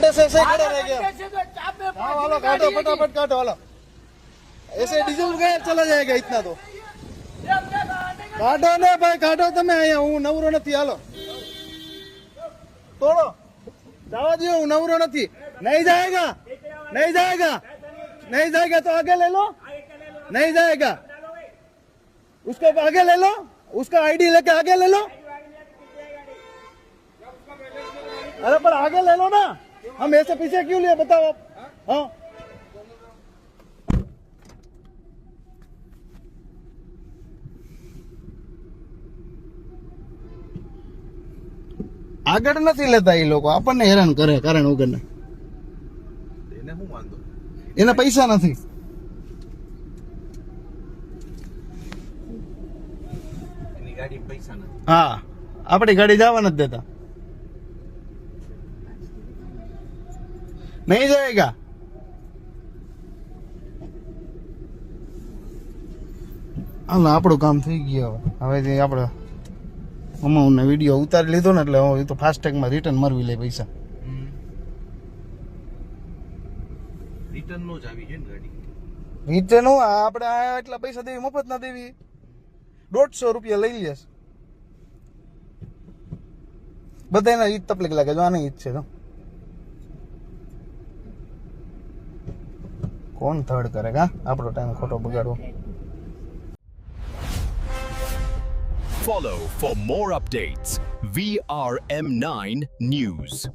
ऐसे खड़े रह गया। हाँ वालो काटो फटाफट काटो वालो, ऐसे डीजल गया चला जाएगा इतना तो काटो ने भाई काटो તમે અહીંયા હું નવરો નથી હાલો તોડો जावा दियो હું નવરો નથી नहीं जाएगा नहीं जाएगा नहीं जाएगा तो आगे ले लो नहीं जाएगा उसको आगे ले लो उसका आईडी लेके आगे ले लो अरे पर आगे ले लो ना हम ऐसे पीछे क्यों लिए बताओ आप हाँ આગળ નથી લેતા એ લોકો આપણને હેરાન કરે કારણ વગરના એને હું વાંધો એના પૈસા નથી એની ગાડી પૈસા નથી હા આપણી ગાડી જવા નથી દેતા નહીં જાયગા હાલ આપણું કામ થઈ ગયું હવે જે આપણે અમાઉન્ટનો વિડીયો ઉતારી લીધો ને એટલે એ તો ફાસ્ટેગમાં રિટર્ન મરવી લે પૈસા રિટર્ન નો જ આવી છે ને ગાડી રિટર્ન આપણે આ એટલા પૈસા દેવી મફત ના દેવી 150 રૂપિયા લઈ લેશ બધાને ઈ તકલીફ લાગે જો આને ઈ જ છે તો કોણ થર્ડ કરે કા આપણો ટાઈમ ખોટો બગાડવો Follow for more updates. VRM9 News.